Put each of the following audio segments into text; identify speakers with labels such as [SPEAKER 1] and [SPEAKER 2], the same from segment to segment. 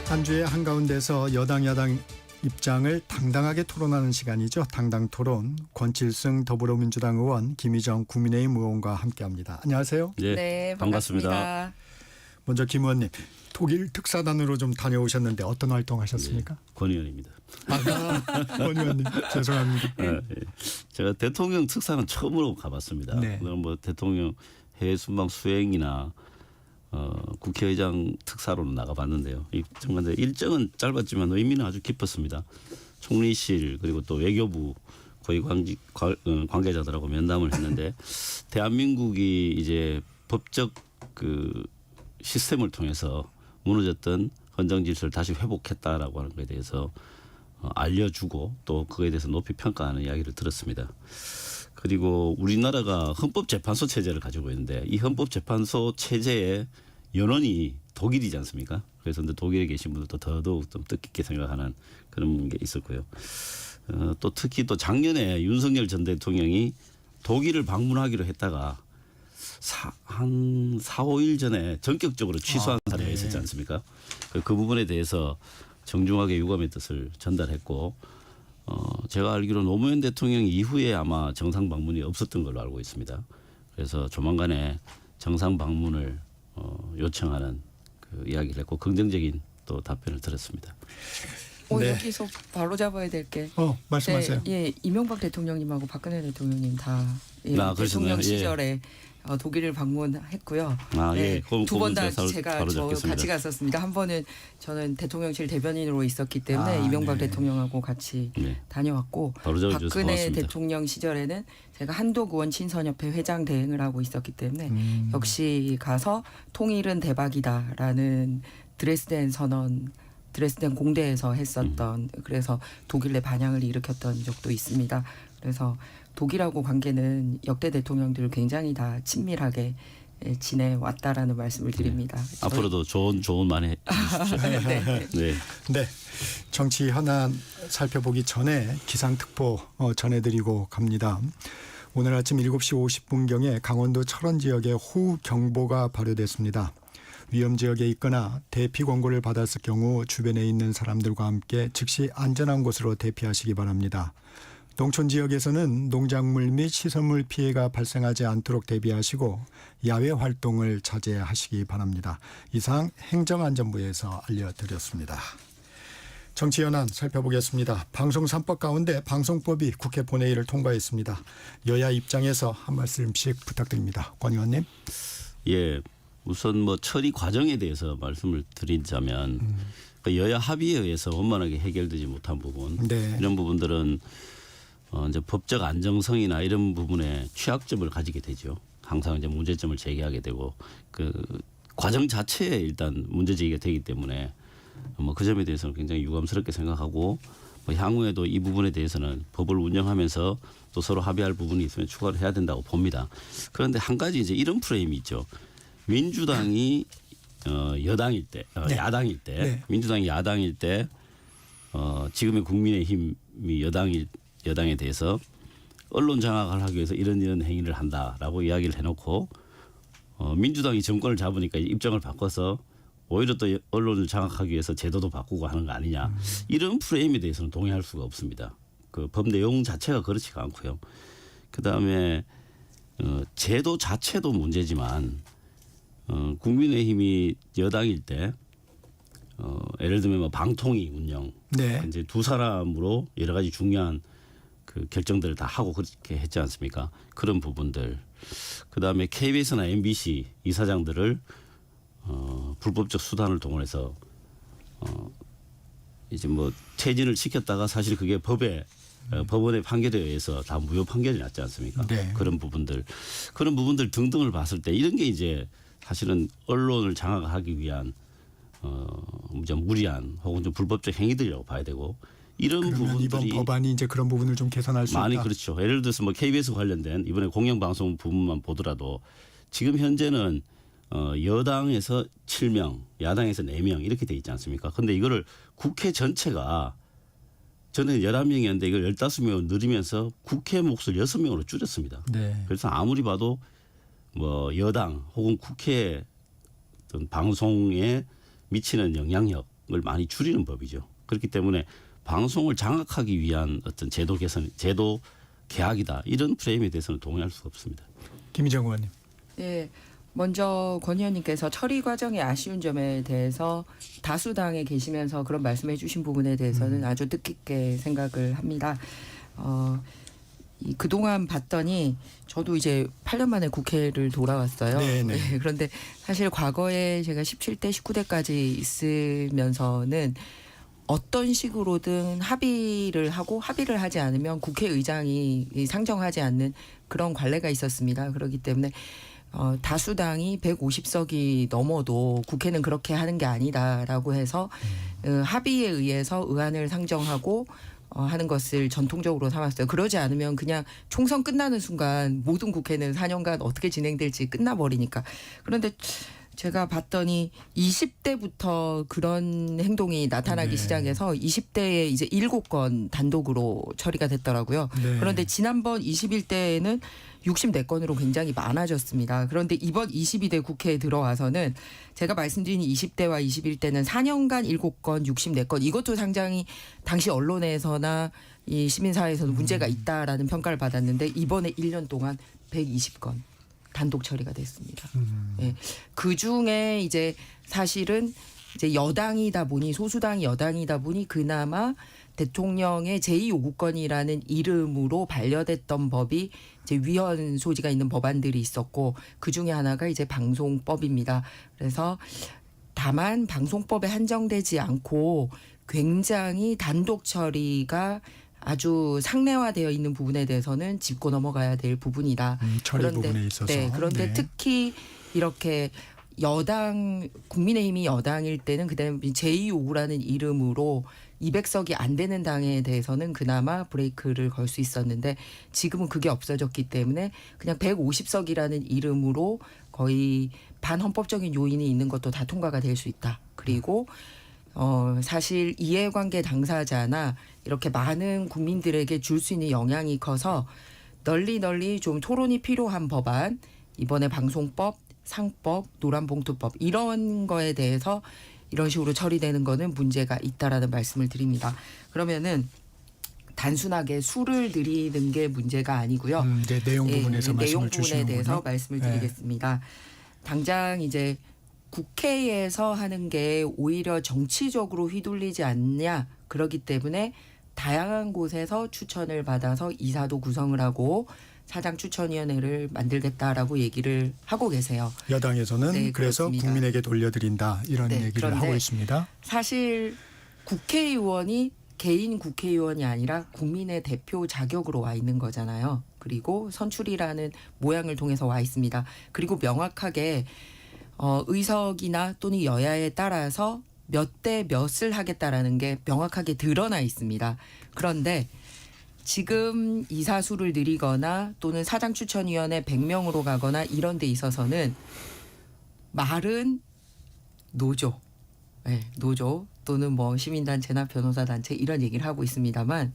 [SPEAKER 1] 한 주의 한가운데서 여당 야당 입장을 당당하게 토론하는 시간이죠. 당당토론. 권칠승 더불어민주당 의원, 김희정 국민의힘 의원과 함께합니다. 안녕하세요.
[SPEAKER 2] 네, 반갑습니다.
[SPEAKER 1] 먼저 김 의원님, 독일 특사단으로 좀 다녀오셨는데 어떤 활동하셨습니까?
[SPEAKER 2] 네, 권 의원입니다.
[SPEAKER 1] 권 의원님 죄송합니다.
[SPEAKER 2] 네. 제가 대통령 특사는 처음으로 가봤습니다.
[SPEAKER 1] 네.
[SPEAKER 2] 그럼 뭐 대통령 해외 순방 수행이나 국회의장 특사로는 나가봤는데요. 정말 일정은 짧았지만 의미는 아주 깊었습니다. 총리실 그리고 또 외교부 고위 관계자들하고 면담을 했는데 대한민국이 이제 법적 그 시스템을 통해서 무너졌던 헌정 질서를 다시 회복했다라고 하는 것에 대해서 알려주고 또 그거에 대해서 높이 평가하는 이야기를 들었습니다. 그리고 우리나라가 헌법재판소 체제를 가지고 있는데 이 헌법재판소 체제의 연원이 독일이지 않습니까? 그래서 독일에 계신 분들도 더더욱 좀 뜻깊게 생각하는 그런 게 있었고요. 또 특히 또 작년에 윤석열 전 대통령이 독일을 방문하기로 했다가 한 4, 5일 전에 전격적으로 취소한 사례가 있었지 않습니까? 그 부분에 대해서 정중하게 유감의 뜻을 전달했고 제가 알기로 노무현 대통령 이후에 아마 정상 방문이 없었던 걸로 알고 있습니다. 그래서 조만간에 정상 방문을 요청하는 그 이야기를 했고 긍정적인 또 답변을 들었습니다.
[SPEAKER 1] 네.
[SPEAKER 3] 여기서 바로 잡아야 될 게.
[SPEAKER 1] 말씀하세요.
[SPEAKER 3] 네, 이명박 대통령님하고 박근혜 대통령님 다
[SPEAKER 2] 그러셨나요?
[SPEAKER 3] 대통령 시절에 독일을 방문했고요.
[SPEAKER 2] 예.
[SPEAKER 3] 두 번 다
[SPEAKER 2] 바로
[SPEAKER 3] 제가
[SPEAKER 2] 잡겠습니다.
[SPEAKER 3] 같이 갔었습니다. 한 번은 저는 대통령실 대변인으로 있었기 때문에 이명박 대통령하고 같이 다녀왔고
[SPEAKER 2] 바로
[SPEAKER 3] 박근혜
[SPEAKER 2] 고맙습니다.
[SPEAKER 3] 대통령 시절에는 제가 한독 의원 친선협회 회장 대행을 하고 있었기 때문에 역시 가서 통일은 대박이다라는 드레스덴 선언 드레스덴 공대에서 했었던 그래서 독일 내 반향을 일으켰던 적도 있습니다. 그래서 독일하고 관계는 역대 대통령들 굉장히 다 친밀하게 지내왔다라는 말씀을 드립니다.
[SPEAKER 2] 앞으로도 좋은 많이 해주십시오.
[SPEAKER 1] 네. 정치 현안 살펴보기 전에 기상특보 전해드리고 갑니다. 오늘 아침 7시 50분경에 강원도 철원 지역에 호우경보가 발효됐습니다. 위험 지역에 있거나 대피 권고를 받았을 경우 주변에 있는 사람들과 함께 즉시 안전한 곳으로 대피하시기 바랍니다. 농촌 지역에서는 농작물 및 시설물 피해가 발생하지 않도록 대비하시고 야외 활동을 자제하시기 바랍니다. 이상 행정안전부에서 알려드렸습니다. 정치 현안 살펴보겠습니다. 방송 3법 가운데 방송법이 국회 본회의를 통과했습니다. 여야 입장에서 한 말씀씩 부탁드립니다. 권 의원님.
[SPEAKER 2] 예. 우선 처리 과정에 대해서 말씀을 드리자면 여야 합의에 의해서 원만하게 해결되지 못한 부분 이런 부분들은 이제 법적 안정성이나 이런 부분에 취약점을 가지게 되죠. 항상 이제 문제점을 제기하게 되고 그 과정 자체에 일단 문제 제기가 되기 때문에 그 점에 대해서는 굉장히 유감스럽게 생각하고 향후에도 이 부분에 대해서는 법을 운영하면서 또 서로 합의할 부분이 있으면 추가를 해야 된다고 봅니다. 그런데 한 가지 이제 이런 프레임이 있죠. 민주당이 여당일 때, 야당일 때, 민주당이 야당일 때, 지금의 국민의힘이 여당에 대해서 언론 장악을 하기 위해서 이런 행위를 한다라고 이야기를 해놓고 민주당이 정권을 잡으니까 입장을 바꿔서 오히려 또 언론을 장악하기 위해서 제도도 바꾸고 하는 거 아니냐 이런 프레임에 대해서는 동의할 수가 없습니다. 그 법 내용 자체가 그렇지가 않고요. 그 다음에 제도 자체도 문제지만. 국민의힘이 여당일 때 예를 들면 방통위 운영 이제 두 사람으로 여러 가지 중요한 그 결정들을 다 하고 그렇게 했지 않습니까? 그런 부분들. 그다음에 KBS나 MBC 이사장들을 불법적 수단을 동원해서 이제 퇴진을 시켰다가 사실 그게 법원의 판결에 의해서 다 무효 판결이 났지 않습니까? 그런 부분들 등등을 봤을 때 이런 게 이제 사실은 언론을 장악하기 위한 무리한 혹은 좀 불법적 행위들이라고 봐야 되고 이런 부분들이
[SPEAKER 1] 이번 법안이 이제 그런 부분을 좀 개선할 수 있다.
[SPEAKER 2] 많이 그렇죠. 예를 들어서 KBS 관련된 이번에 공영방송 부분만 보더라도 지금 현재는 여당에서 7명, 야당에서 4명 이렇게 돼 있지 않습니까? 그런데 이거를 국회 전체가 전에 11명이었는데 이걸 15명으로 늘리면서 국회 몫을 6명으로 줄였습니다. 그래서 아무리 봐도 여당 혹은 국회 어떤 방송에 미치는 영향력 많이 줄이는 법이죠. 그렇기 때문에 방송을 장악하기 위한 어떤 제도 개선, 제도 개혁이다 이런 프레임에 대해서는 동의할 수가 없습니다.
[SPEAKER 1] 김희정 의원님.
[SPEAKER 3] 네. 먼저 권 의원님께서 처리 과정의 아쉬운 점에 대해서 다수당에 계시면서 그런 말씀해 주신 부분에 대해서는 아주 뜻깊게 생각을 합니다. 그동안 봤더니 저도 이제 8년 만에 국회를 돌아왔어요.
[SPEAKER 1] 네네.
[SPEAKER 3] 네, 그런데 사실 과거에 제가 17대, 19대까지 있으면서는 어떤 식으로든 합의를 하고 합의를 하지 않으면 국회의장이 상정하지 않는 그런 관례가 있었습니다. 그렇기 때문에 다수당이 150석이 넘어도 국회는 그렇게 하는 게 아니다라고 해서 합의에 의해서 의안을 상정하고 하는 것을 전통적으로 삼았어요. 그러지 않으면 그냥 총선 끝나는 순간 모든 국회는 4년간 어떻게 진행될지 끝나버리니까. 그런데 제가 봤더니 20대부터 그런 행동이 나타나기
[SPEAKER 1] 네.
[SPEAKER 3] 시작해서 20대에 이제 7건 단독으로 처리가 됐더라고요.
[SPEAKER 1] 네.
[SPEAKER 3] 그런데 지난번 21대에는 64건으로 굉장히 많아졌습니다. 그런데 이번 22대 국회에 들어와서는 제가 말씀드린 20대와 21대는 4년간 7건, 64건 이것도 상당히 당시 언론에서나 이 시민사회에서도 문제가 있다라는 평가를 받았는데 이번에 1년 동안 120건 단독 처리가 됐습니다. 예. 그 중에 이제 사실은 이제 여당이다 보니 소수당이 여당이다 보니 그나마 대통령의 제2요구권이라는 이름으로 반려됐던 법이 이제 위헌 소지가 있는 법안들이 있었고 그 중에 하나가 이제 방송법입니다. 그래서 다만 방송법에 한정되지 않고 굉장히 단독 처리가 아주 상례화되어 있는 부분에 대해서는 짚고 넘어가야 될 부분이다.
[SPEAKER 1] 처리 부분에 있어서.
[SPEAKER 3] 네, 그런데
[SPEAKER 1] 네.
[SPEAKER 3] 특히 이렇게 여당 국민의힘이 여당일 때는 그다음에 제2요구라는 이름으로 200석이 안 되는 당에 대해서는 그나마 브레이크를 걸 수 있었는데 지금은 그게 없어졌기 때문에 그냥 150석이라는 이름으로 거의 반헌법적인 요인이 있는 것도 다 통과가 될 수 있다. 그리고 사실 이해관계 당사자나 이렇게 많은 국민들에게 줄 수 있는 영향이 커서 널리 좀 토론이 필요한 법안, 이번에 방송법, 상법, 노란봉투법 이런 거에 대해서 이런 식으로 처리되는 거는 문제가 있다라는 말씀을 드립니다. 그러면은 단순하게 수를 늘리는 게 문제가 아니고요.
[SPEAKER 1] 네, 내용 부분에서
[SPEAKER 3] 내용
[SPEAKER 1] 말씀을
[SPEAKER 3] 부분에
[SPEAKER 1] 주시는군요.
[SPEAKER 3] 대해서 말씀을
[SPEAKER 1] 네.
[SPEAKER 3] 드리겠습니다. 당장 이제 국회에서 하는 게 오히려 정치적으로 휘둘리지 않냐. 그렇기 때문에 다양한 곳에서 추천을 받아서 이사도 구성을 하고 사장추천위원회를 만들겠다라고 얘기를 하고 계세요.
[SPEAKER 1] 여당에서는
[SPEAKER 3] 네,
[SPEAKER 1] 그래서
[SPEAKER 3] 그렇습니다.
[SPEAKER 1] 국민에게 돌려드린다 이런
[SPEAKER 3] 네,
[SPEAKER 1] 얘기를
[SPEAKER 3] 그런데
[SPEAKER 1] 하고 있습니다.
[SPEAKER 3] 사실 국회의원이 개인 국회의원이 아니라 국민의 대표 자격으로 와 있는 거잖아요. 그리고 선출이라는 모양을 통해서 와 있습니다. 그리고 명확하게 의석이나 또는 여야에 따라서 몇 대 몇을 하겠다라는 게 명확하게 드러나 있습니다. 그런데 지금 이사수를 늘리거나 또는 사장추천위원회 100명으로 가거나 이런 데 있어서는 말은 노조, 네, 노조 또는 뭐 시민단체나 변호사단체 이런 얘기를 하고 있습니다만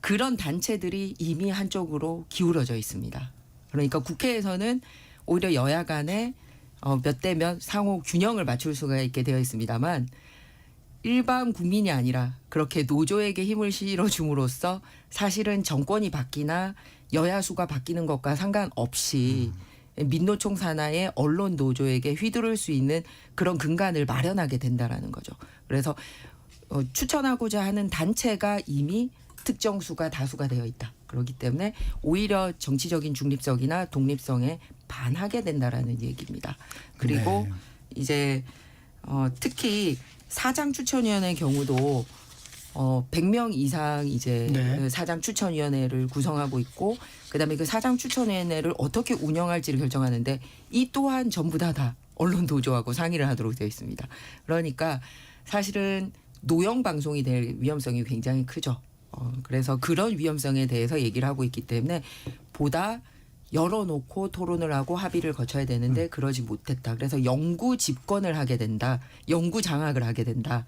[SPEAKER 3] 그런 단체들이 이미 한쪽으로 기울어져 있습니다. 그러니까 국회에서는 오히려 여야 간에 몇 대 몇 상호 균형을 맞출 수가 있게 되어 있습니다만 일반 국민이 아니라 그렇게 노조에게 힘을 실어줌으로써 사실은 정권이 바뀌나 여야 수가 바뀌는 것과 상관없이 민노총 산하의 언론 노조에게 휘두를 수 있는 그런 근간을 마련하게 된다라는 거죠. 그래서 추천하고자 하는 단체가 이미 특정 수가 다수가 되어 있다. 그렇기 때문에 오히려 정치적인 중립성이나 독립성에 반하게 된다라는 얘기입니다. 그리고
[SPEAKER 1] 네.
[SPEAKER 3] 이제 특히 사장추천위원회 경우도 100명 이상 이제
[SPEAKER 1] 네.
[SPEAKER 3] 사장추천위원회를 구성하고 있고 그다음에 그 사장추천위원회를 어떻게 운영할지를 결정하는데 이 또한 전부 다 언론 노조하고 상의를 하도록 되어 있습니다. 그러니까 사실은 노영 방송이 될 위험성이 굉장히 크죠. 그래서 그런 위험성에 대해서 얘기를 하고 있기 때문에 보다 열어놓고 토론을 하고 합의를 거쳐야 되는데 그러지 못했다. 그래서 영구 집권을 하게 된다. 영구 장악을 하게 된다.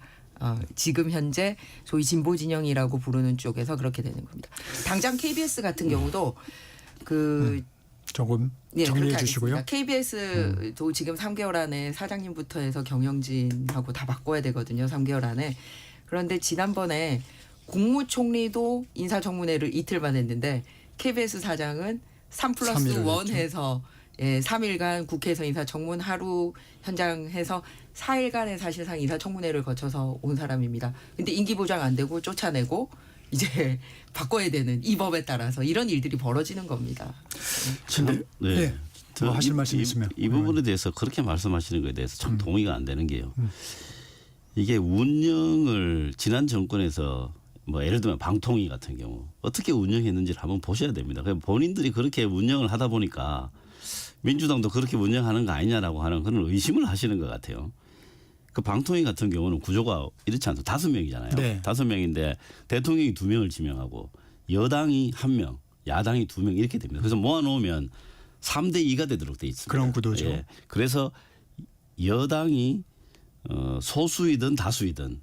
[SPEAKER 3] 지금 현재 소위 진보 진영이라고 부르는 쪽에서 그렇게 되는 겁니다. 당장 KBS 같은 경우도 그
[SPEAKER 1] 조금
[SPEAKER 3] 네,
[SPEAKER 1] 정리해
[SPEAKER 3] 그렇게
[SPEAKER 1] 주시고요.
[SPEAKER 3] 하겠습니다. KBS도 지금 3개월 안에 사장님부터 해서 경영진하고 다 바꿔야 되거든요. 3개월 안에. 그런데 지난번에 국무총리도 인사청문회를 이틀만 했는데 KBS 사장은 3+1 해서 3일간 국회에서 인사청문 하루 현장해서 4일간의 사실상 인사청문회를 거쳐서 온 사람입니다. 근데 임기 보장 안 되고 쫓아내고 이제 바꿔야 되는 이 법에 따라서 이런 일들이 벌어지는 겁니다.
[SPEAKER 1] 근데 네. 뭐 하실 말씀 있으면
[SPEAKER 2] 이 부분에 대해서 그렇게 말씀하시는 것에 대해서 참 동의가 안 되는 게요. 이게 운영을 지난 정권에서 뭐 예를 들면 방통위 같은 경우 어떻게 운영했는지를 한번 보셔야 됩니다. 본인들이 그렇게 운영을 하다 보니까 민주당도 그렇게 운영하는 거 아니냐라고 하는 그런 의심을 하시는 것 같아요. 그 방통위 같은 경우는 구조가 이렇지 않습니다. 5명이잖아요.
[SPEAKER 1] 네.
[SPEAKER 2] 5명인데 대통령이 2명을 지명하고 여당이 1명, 야당이 2명 이렇게 됩니다. 그래서 모아놓으면 3대 2가 되도록 돼 있습니다.
[SPEAKER 1] 그런 구도죠.
[SPEAKER 2] 예. 그래서 여당이 소수이든 다수이든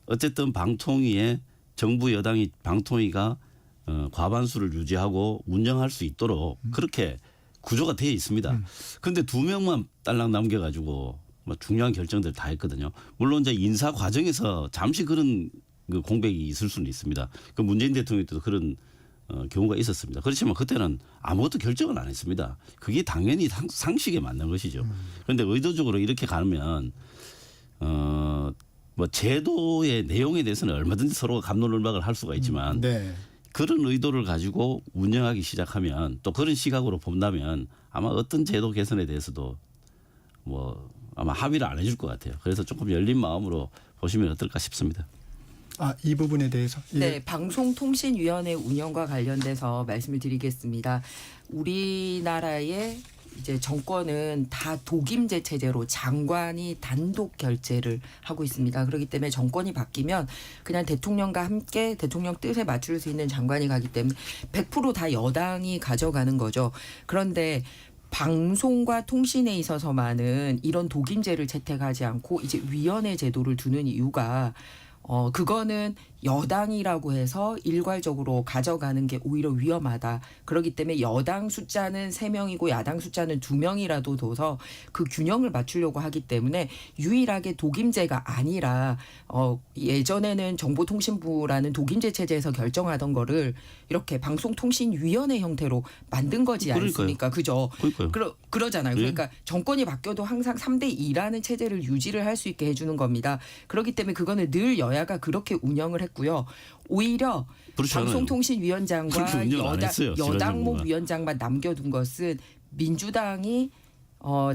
[SPEAKER 2] 어쨌든 방통위에 정부 여당이 방통위가 과반수를 유지하고 운영할 수 있도록 그렇게 구조가 되어 있습니다. 그런데 2명만 딸랑 남겨가지고 뭐 중요한 결정들 다 했거든요. 물론 이제 인사 과정에서 잠시 그런 그 공백이 있을 수는 있습니다. 그 문재인 대통령 때도 그런 경우가 있었습니다. 그렇지만 그때는 아무것도 결정을 안 했습니다. 그게 당연히 상식에 맞는 것이죠. 그런데 의도적으로 이렇게 가면 뭐 제도의 내용에 대해서는 얼마든지 서로가 갑론을박을 할 수가 있지만
[SPEAKER 1] 네.
[SPEAKER 2] 그런 의도를 가지고 운영하기 시작하면 또 그런 시각으로 본다면 아마 어떤 제도 개선에 대해서도 뭐 아마 합의를 안 해줄 것 같아요. 그래서 조금 열린 마음으로 보시면 어떨까 싶습니다.
[SPEAKER 1] 이 부분에 대해서
[SPEAKER 3] 네, 방송통신위원회 운영과 관련돼서 말씀을 드리겠습니다. 우리나라의 이제 정권은 다 독임제 체제로 장관이 단독 결재를 하고 있습니다. 그렇기 때문에 정권이 바뀌면 그냥 대통령과 함께 대통령 뜻에 맞출 수 있는 장관이 가기 때문에 100%다 여당이 가져가는 거죠. 그런데 방송과 통신에 있어서만은 이런 독임제를 채택하지 않고 이제 위원회 제도를 두는 이유가 그거는 여당이라고 해서 일괄적으로 가져가는 게 오히려 위험하다. 그렇기 때문에 여당 숫자는 3명이고 야당 숫자는 2명이라도 둬서 그 균형을 맞추려고 하기 때문에 유일하게 독임제가 아니라 예전에는 정보통신부라는 독임제 체제에서 결정하던 거를 이렇게 방송통신위원회 형태로 만든 거지 않습니까? 그죠? 그러잖아요. 그러니까 정권이 바뀌어도 항상 3대 2라는 체제를 유지를 할 수 있게 해주는 겁니다. 그렇기 때문에 그거는 늘 여야가 그렇게 운영을 했고요. 오히려 방송통신위원장과 여당목 위원장만 남겨둔 것은 민주당이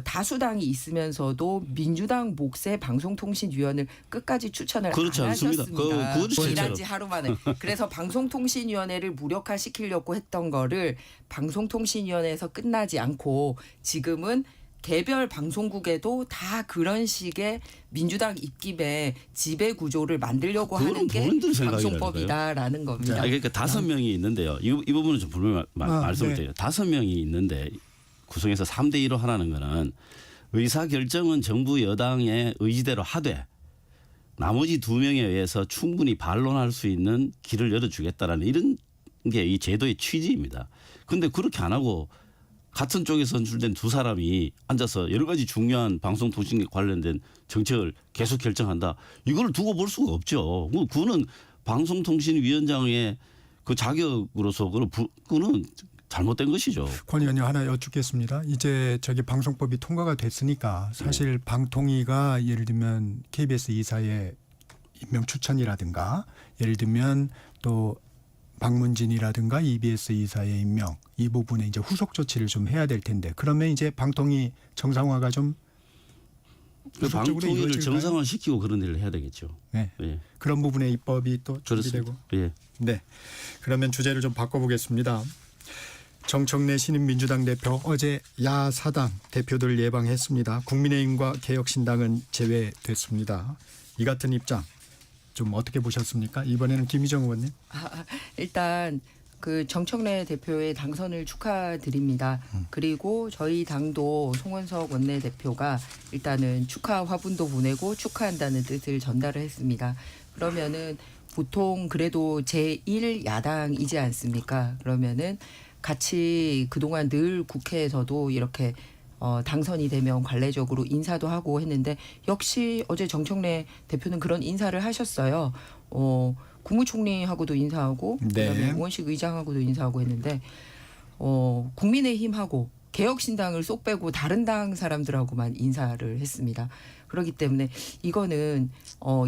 [SPEAKER 3] 다수당이 있으면서도 민주당 몫의 방송통신위원을 끝까지 추천을
[SPEAKER 2] 그렇지
[SPEAKER 3] 안
[SPEAKER 2] 않습니다.
[SPEAKER 3] 하셨습니다. 지난지 하루 만에. 그래서 방송통신위원회를 무력화시키려고 했던 거를 방송통신위원회에서 끝나지 않고 지금은 개별 방송국에도 다 그런 식의 민주당 입김에 지배 구조를 만들려고 하는 게 방송법이다라는 겁니다.
[SPEAKER 2] 그러니까 5명이 있는데요. 이 부분은 좀 분명히 말씀을 드려요. 5명이 있는데 구성해서 3대 2로 하라는 거는 의사결정은 정부 여당의 의지대로 하되 나머지 2명에 의해서 충분히 반론할 수 있는 길을 열어주겠다라는 이런 게 이 제도의 취지입니다. 그런데 그렇게 안 하고 같은 쪽에 선출된 2사람이 앉아서 여러 가지 중요한 방송통신에 관련된 정책을 계속 결정한다. 이걸 두고 볼 수가 없죠. 그거는 방송통신위원장의 그 자격으로서 그거는 잘못된 것이죠.
[SPEAKER 1] 권 의원님 하나 여쭙겠습니다. 이제 방송법이 통과가 됐으니까 사실 방통위가 예를 들면 KBS 이사의 임명 추천이라든가 예를 들면 또 박문진이라든가 EBS 이사의 임명 이 부분에 이제 후속 조치를 좀 해야 될 텐데 그러면 이제 방통위 정상화가 좀
[SPEAKER 2] 방통위를 정상화시키고 그런 일을 해야 되겠죠.
[SPEAKER 1] 네.
[SPEAKER 2] 예.
[SPEAKER 1] 그런 부분에 입법이 또 준비되고.
[SPEAKER 2] 예.
[SPEAKER 1] 네. 그러면 주제를 좀 바꿔보겠습니다. 정청래 신인민주당 대표 어제 야사당 대표들 예방했습니다. 국민의힘과 개혁신당은 제외됐습니다. 이 같은 입장 좀 어떻게 보셨습니까? 이번에는 김희정 의원님.
[SPEAKER 3] 일단 그 정청래 대표의 당선을 축하드립니다. 그리고 저희 당도 송원석 원내대표가 일단은 축하 화분도 보내고 축하한다는 뜻을 전달을 했습니다. 그러면은 보통 그래도 제1야당이지 않습니까? 그러면은 같이 그동안 늘 국회에서도 이렇게 당선이 되면 관례적으로 인사도 하고 했는데 역시 어제 정청래 대표는 그런 인사를 하셨어요. 국무총리하고도 인사하고
[SPEAKER 1] 네.
[SPEAKER 3] 그다음에 우원식 의장하고도 인사하고 했는데 국민의힘하고 개혁신당을 쏙 빼고 다른 당 사람들하고만 인사를 했습니다. 그렇기 때문에 이거는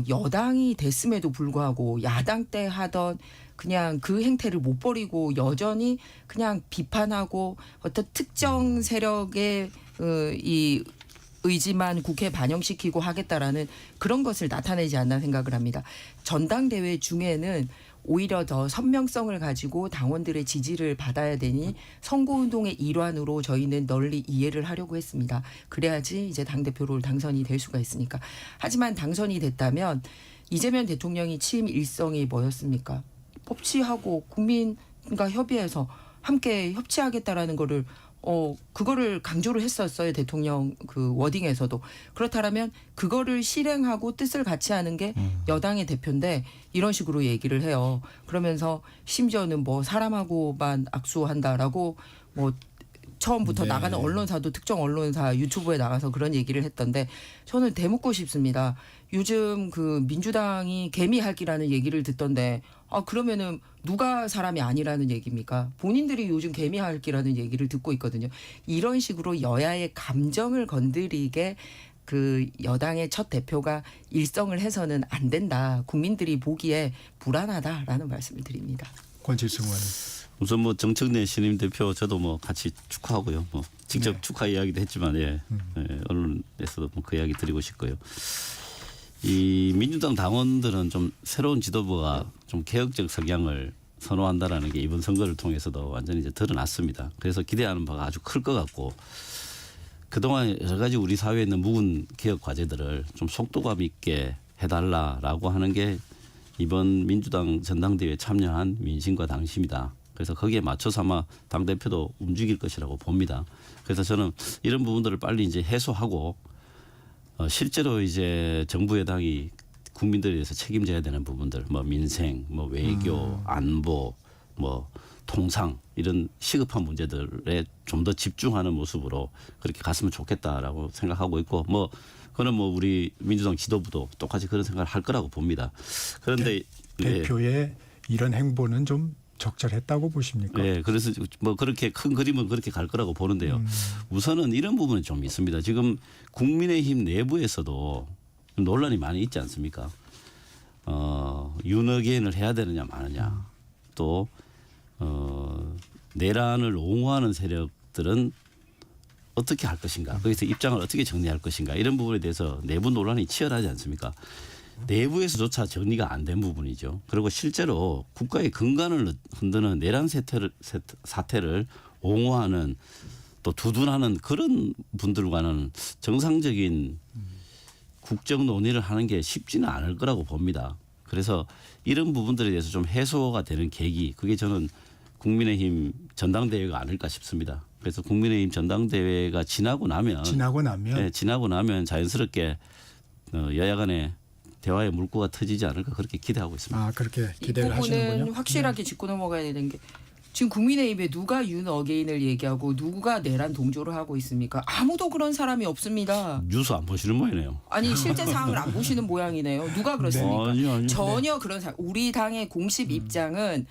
[SPEAKER 3] 여당이 됐음에도 불구하고 야당 때 하던 그냥 그 행태를 못 버리고 여전히 그냥 비판하고 어떤 특정 세력의 이 의지만 국회에 반영시키고 하겠다라는 그런 것을 나타내지 않나 생각을 합니다. 전당대회 중에는 오히려 더 선명성을 가지고 당원들의 지지를 받아야 되니 선거운동의 일환으로 저희는 널리 이해를 하려고 했습니다. 그래야지 이제 당대표로 당선이 될 수가 있으니까. 하지만 당선이 됐다면 이재명 대통령이 취임 일성이 뭐였습니까? 법치하고 국민과 협의해서 함께 협치하겠다라는 거를 그거를 강조를 했었어요. 대통령 그 워딩에서도. 그렇다면 그거를 실행하고 뜻을 같이 하는 게 여당의 대표인데 이런 식으로 얘기를 해요. 그러면서 심지어는 뭐 사람하고만 악수한다라고 뭐 처음부터
[SPEAKER 1] 네.
[SPEAKER 3] 나가는 언론사도 특정 언론사 유튜브에 나가서 그런 얘기를 했던데 저는 대묻고 싶습니다. 요즘 그 민주당이 개미핥기라는 얘기를 듣던데 그러면은 누가 사람이 아니라는 얘기입니까? 본인들이 요즘 개미핥기라는 얘기를 듣고 있거든요. 이런 식으로 여야의 감정을 건드리게 그 여당의 첫 대표가 일성을 해서는 안 된다. 국민들이 보기에 불안하다라는 말씀을 드립니다.
[SPEAKER 1] 권칠승 의원.
[SPEAKER 2] 우선 뭐 정청래 신임 대표 저도 뭐 같이 축하하고요. 뭐 직접
[SPEAKER 1] 네.
[SPEAKER 2] 축하 이야기도 했지만 예, 언론에서도 뭐 그 이야기 드리고 싶고요. 이 민주당 당원들은 좀 새로운 지도부가 좀 개혁적 성향을 선호한다라는 게 이번 선거를 통해서도 완전히 이제 드러났습니다. 그래서 기대하는 바가 아주 클 것 같고 그동안 여러 가지 우리 사회에 있는 묵은 개혁 과제들을 좀 속도감 있게 해달라라고 하는 게 이번 민주당 전당대회에 참여한 민심과 당심이다. 그래서 거기에 맞춰서 아마 당대표도 움직일 것이라고 봅니다. 그래서 저는 이런 부분들을 빨리 이제 해소하고 실제로 이제 정부 여당이 국민들에 대해서 책임져야 되는 부분들, 뭐 민생, 뭐 외교, 안보, 뭐 통상 이런 시급한 문제들에 좀 더 집중하는 모습으로 그렇게 갔으면 좋겠다라고 생각하고 있고 뭐 그는 뭐 우리 민주당 지도부도 똑같이 그런 생각을 할 거라고 봅니다. 그런데
[SPEAKER 1] 대표의 이런 행보는 좀 적절했다고 보십니까?
[SPEAKER 2] 네, 그래서 뭐 그렇게 큰 그림은 그렇게 갈 거라고 보는데요. 우선은 이런 부분은 좀 있습니다. 지금 국민의힘 내부에서도 논란이 많이 있지 않습니까? 윤어게인을 해야 되느냐 마느냐, 또 내란을 옹호하는 세력들은 어떻게 할 것인가, 거기서 입장을 어떻게 정리할 것인가 이런 부분에 대해서 내부 논란이 치열하지 않습니까? 내부에서조차 정리가 안 된 부분이죠. 그리고 실제로 국가의 근간을 흔드는 내란 사태를 옹호하는 또 두둔하는 그런 분들과는 정상적인 국정 논의를 하는 게 쉽지는 않을 거라고 봅니다. 그래서 이런 부분들에 대해서 좀 해소가 되는 계기, 그게 저는 국민의힘 전당대회가 아닐까 싶습니다. 그래서 국민의힘 전당대회가 지나고 나면 네, 지나고 나면 자연스럽게 여야 간에 대화의 물꼬가 터지지 않을까 그렇게 기대하고 있습니다.
[SPEAKER 1] 그렇게
[SPEAKER 3] 이
[SPEAKER 1] 기대를
[SPEAKER 3] 부분은
[SPEAKER 1] 하시는군요.
[SPEAKER 3] 확실하게 짚고 넘어가야 되는 게 지금 국민의힘에 누가 윤 어게인을 얘기하고 누가 내란 동조를 하고 있습니까? 아무도 그런 사람이 없습니다.
[SPEAKER 2] 뉴스 안 보시는 모양이네요.
[SPEAKER 3] 아니 실제 상황을 안 보시는 모양이네요. 누가 그렇습니까?
[SPEAKER 2] 아니요.
[SPEAKER 3] 전혀 그런 사람. 우리 당의 공식 입장은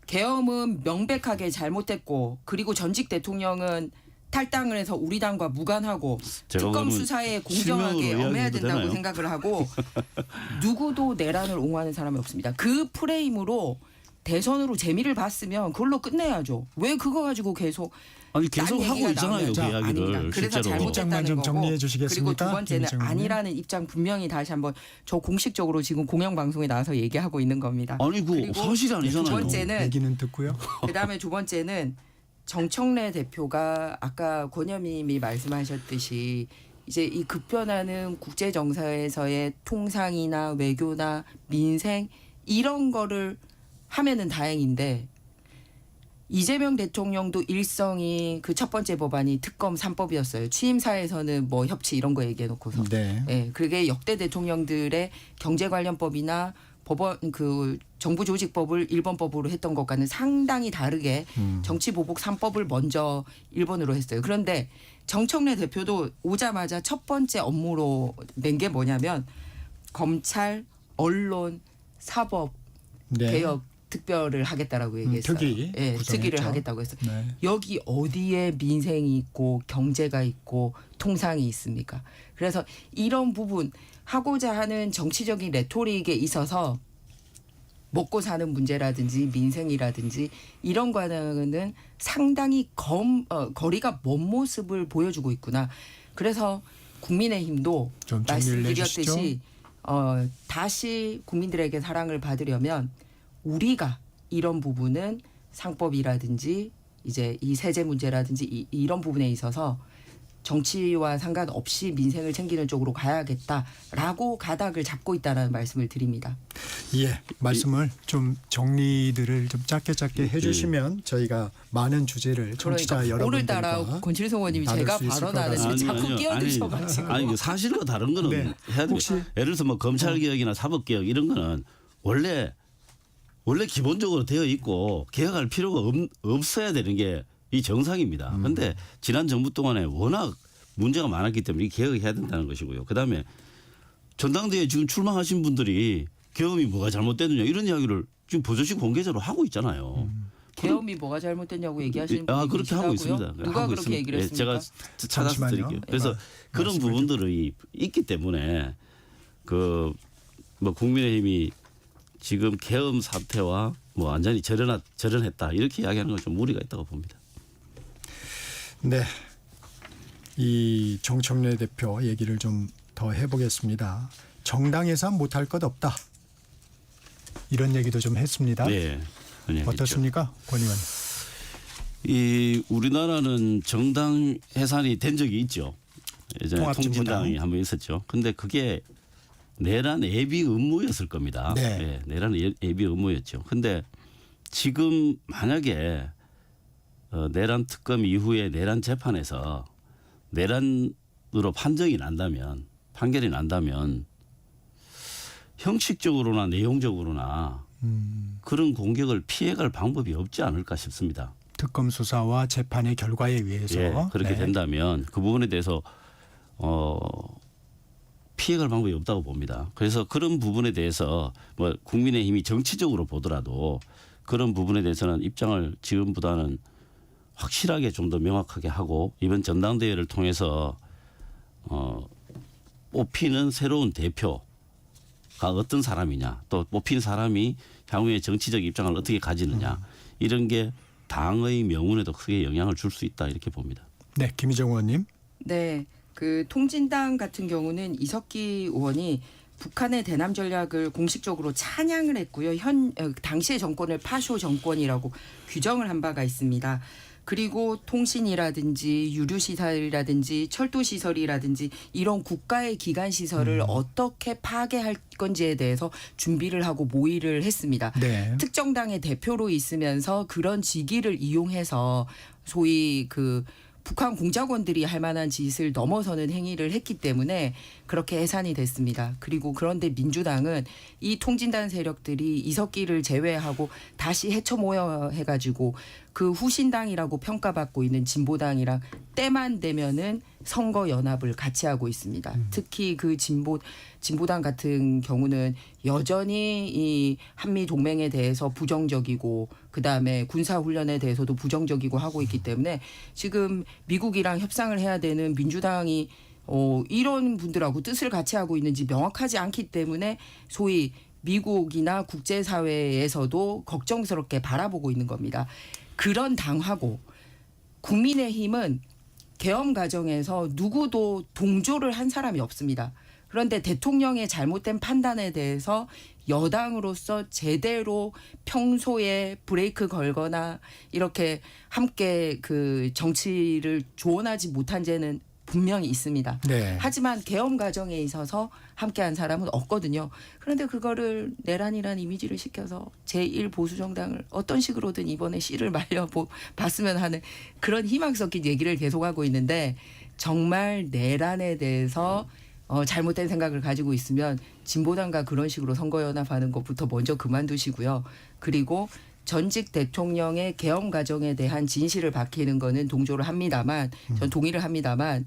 [SPEAKER 3] 계엄은 명백하게 잘못됐고 그리고 전직 대통령은 탈당을 해서 우리 당과 무관하고
[SPEAKER 2] 제가
[SPEAKER 3] 특검
[SPEAKER 2] 그러면
[SPEAKER 3] 수사에 공정하게
[SPEAKER 2] 실명으로
[SPEAKER 3] 엄해야
[SPEAKER 2] 이야기해도
[SPEAKER 3] 된다고
[SPEAKER 2] 되나요?
[SPEAKER 3] 생각을 하고 누구도 내란을 옹호하는 사람이 없습니다. 그 프레임으로 대선으로 재미를 봤으면 그걸로 끝내야죠. 왜 그거 가지고 계속
[SPEAKER 2] 아니 계속
[SPEAKER 3] 딴
[SPEAKER 2] 하고
[SPEAKER 3] 얘기가
[SPEAKER 2] 있잖아요. 그
[SPEAKER 3] 나오면. 아닙니다.
[SPEAKER 2] 이야기를
[SPEAKER 3] 그래서
[SPEAKER 2] 실제로.
[SPEAKER 1] 입장만
[SPEAKER 3] 잘못됐다는
[SPEAKER 1] 좀
[SPEAKER 3] 거고
[SPEAKER 1] 정리해 주시겠습니까?
[SPEAKER 3] 그리고 두 번째는
[SPEAKER 1] 김정은 의원님.
[SPEAKER 3] 아니라는 입장 분명히 다시 한번 저 공식적으로 지금 공영방송에 나와서 얘기하고 있는 겁니다.
[SPEAKER 2] 아니 그
[SPEAKER 3] 그리고
[SPEAKER 2] 사실이
[SPEAKER 3] 두
[SPEAKER 2] 아니잖아요.
[SPEAKER 3] 번째는
[SPEAKER 1] 얘기는 듣고요.
[SPEAKER 3] 그다음에 두 번째는 정청래 대표가 아까 권여민님이 말씀하셨듯이 이제 이 급변하는 국제 정세에서의 통상이나 외교나 민생 이런 거를 하면은 다행인데 이재명 대통령도 일성이 그 첫 번째 법안이 특검 3법이었어요. 취임사에서는 뭐 협치 이런 거 얘기해 놓고서.
[SPEAKER 1] 네.
[SPEAKER 3] 예, 그게 역대 대통령들의 경제 관련법이나 법원 그 정부 조직법을 1번법으로 했던 것과는 상당히 다르게 정치보복 3법을 먼저 1번으로 했어요. 그런데 정청래 대표도 오자마자 첫 번째 업무로 낸 게 뭐냐면 검찰, 언론, 사법
[SPEAKER 1] 네.
[SPEAKER 3] 개혁 특별을 하겠다라고 얘기했어요.
[SPEAKER 1] 특위
[SPEAKER 3] 예,
[SPEAKER 1] 구성했죠.
[SPEAKER 3] 특위를 하겠다고 했어요.
[SPEAKER 1] 네.
[SPEAKER 3] 여기 어디에 민생이 있고 경제가 있고 통상이 있습니까? 그래서 이런 부분 하고자 하는 정치적인 레토릭에 있어서 먹고 사는 문제라든지 민생이라든지 이런 거는 상당히 거리가 먼 모습을 보여주고 있구나. 그래서 국민의힘도
[SPEAKER 1] 좀 정리를
[SPEAKER 3] 말씀드렸듯이 다시 국민들에게 사랑을 받으려면 우리가 이런 부분은 상법이라든지 이제 이 세제 문제라든지 이런 부분에 있어서 정치와 상관없이 민생을 챙기는 쪽으로 가야겠다라고 가닥을 잡고 있다는 말씀을 드립니다.
[SPEAKER 1] 예, 말씀을 좀 정리들을 좀 짧게 해주시면 저희가 많은 주제를 청취자
[SPEAKER 3] 그러니까
[SPEAKER 1] 여러분들과
[SPEAKER 3] 오늘따라 권칠성 의원님이
[SPEAKER 1] 다룰
[SPEAKER 3] 제가
[SPEAKER 1] 수 있을 것
[SPEAKER 3] 발언하는데
[SPEAKER 1] 같습니다.
[SPEAKER 3] 자꾸 끼어드셔가지고.
[SPEAKER 2] 아니 그 사실과 다른 거는
[SPEAKER 1] 네.
[SPEAKER 2] 해야 돼요.
[SPEAKER 1] 혹시-
[SPEAKER 2] 예를 들어서 뭐 검찰 개혁이나 사법 개혁 이런 거는 원래 기본적으로 되어 있고 개혁할 필요가 없어야 되는 게 이 정상입니다. 그런데 지난 정부 동안에 워낙 문제가 많았기 때문에 이 개혁해야 된다는 것이고요. 그다음에 전당대회에 지금 출마하신 분들이 계엄이 뭐가 잘못됐느냐 이런 이야기를 지금 버젓이 공개적으로 하고 있잖아요.
[SPEAKER 3] 계엄이 뭐가 잘못됐냐고 얘기하시는 분이
[SPEAKER 2] 그렇게 하고
[SPEAKER 3] 계시다고요?
[SPEAKER 2] 있습니다.
[SPEAKER 3] 누가
[SPEAKER 2] 하고
[SPEAKER 3] 그렇게
[SPEAKER 2] 있습니다.
[SPEAKER 3] 얘기를
[SPEAKER 2] 예,
[SPEAKER 3] 했습니까?
[SPEAKER 2] 제가 찾아서
[SPEAKER 1] 잠시만요.
[SPEAKER 2] 드릴게요. 그래서 그런
[SPEAKER 1] 말씀을
[SPEAKER 2] 부분들이 있기 때문에 그 뭐 국민의힘이 지금 계엄 사태와 뭐 완전히 절연했다 이렇게 이야기하는 건 좀 무리가 있다고 봅니다.
[SPEAKER 1] 네, 이 정청래 대표 얘기를 좀 더 해보겠습니다. 정당 예산 못할 것 없다. 이런 얘기도 좀 했습니다.
[SPEAKER 2] 네,
[SPEAKER 1] 어떻습니까, 권 의원?
[SPEAKER 2] 이 우리나라는 정당 해산이 된 적이 있죠. 예전에
[SPEAKER 1] 통합진보당.
[SPEAKER 2] 통진당이 한번 있었죠. 근데 그게 내란 예비 의무였을 겁니다.
[SPEAKER 1] 네.
[SPEAKER 2] 예, 내란 예비 의무였죠. 근데 지금 만약에 내란 특검 이후에 내란 재판에서 내란으로 판결이 난다면 형식적으로나 내용적으로나 그런 공격을 피해갈 방법이 없지 않을까 싶습니다.
[SPEAKER 1] 특검 수사와 재판의 결과에 의해서
[SPEAKER 2] 예, 그렇게
[SPEAKER 1] 네.
[SPEAKER 2] 된다면 그 부분에 대해서 피해갈 방법이 없다고 봅니다. 그래서 그런 부분에 대해서 뭐 국민의힘이 정치적으로 보더라도 그런 부분에 대해서는 입장을 지금보다는 확실하게 좀 더 명확하게 하고 이번 전당대회를 통해서 뽑히는 새로운 대표가 어떤 사람이냐 또 뽑힌 사람이 향후에 정치적 입장을 어떻게 가지느냐 이런 게 당의 명운에도 크게 영향을 줄 수 있다 이렇게 봅니다.
[SPEAKER 1] 네, 김희정 의원님.
[SPEAKER 3] 네, 그 통진당 같은 경우는 이석기 의원이 북한의 대남 전략을 공식적으로 찬양을 했고요. 당시의 정권을 파쇼 정권이라고 규정을 한 바가 있습니다. 그리고 통신이라든지 유류시설이라든지 철도시설이라든지 이런 국가의 기관시설을 어떻게 파괴할 건지에 대해서 준비를 하고 모의를 했습니다.
[SPEAKER 1] 네.
[SPEAKER 3] 특정 당의 대표로 있으면서 그런 직위를 이용해서 소위 그 북한 공작원들이 할 만한 짓을 넘어서는 행위를 했기 때문에 그렇게 해산이 됐습니다. 그리고 그런데 민주당은 이 통진단 세력들이 이석기를 제외하고 다시 해쳐 모여 해가지고 그 후신당이라고 평가받고 있는 진보당이랑 때만 되면은 선거 연합을 같이 하고 있습니다. 특히 그 진보당 같은 경우는 여전히 이 한미 동맹에 대해서 부정적이고 그다음에 군사 훈련에 대해서도 부정적이고 하고 있기 때문에 지금 미국이랑 협상을 해야 되는 민주당이 이런 분들하고 뜻을 같이 하고 있는지 명확하지 않기 때문에 소위 미국이나 국제사회에서도 걱정스럽게 바라보고 있는 겁니다. 그런 당하고 국민의힘은 계엄 과정에서 누구도 동조를 한 사람이 없습니다. 그런데 대통령의 잘못된 판단에 대해서 여당으로서 제대로 평소에 브레이크 걸거나 이렇게 함께 그 정치를 조언하지 못한 죄는 분명히 있습니다.
[SPEAKER 1] 네.
[SPEAKER 3] 하지만 계엄 과정에 있어서 함께한 사람은 없거든요. 그런데 그거를 내란이라는 이미지를 시켜서 제1보수정당을 어떤 식으로든 이번에 씨를 말려봤으면 하는 그런 희망 섞인 얘기를 계속하고 있는데 정말 내란에 대해서 잘못된 생각을 가지고 있으면 진보당과 그런 식으로 선거연합하는 것부터 먼저 그만두시고요. 그리고 전직 대통령의 계엄 과정에 대한 진실을 밝히는 거는 동조를 합니다만, 전 동의를 합니다만,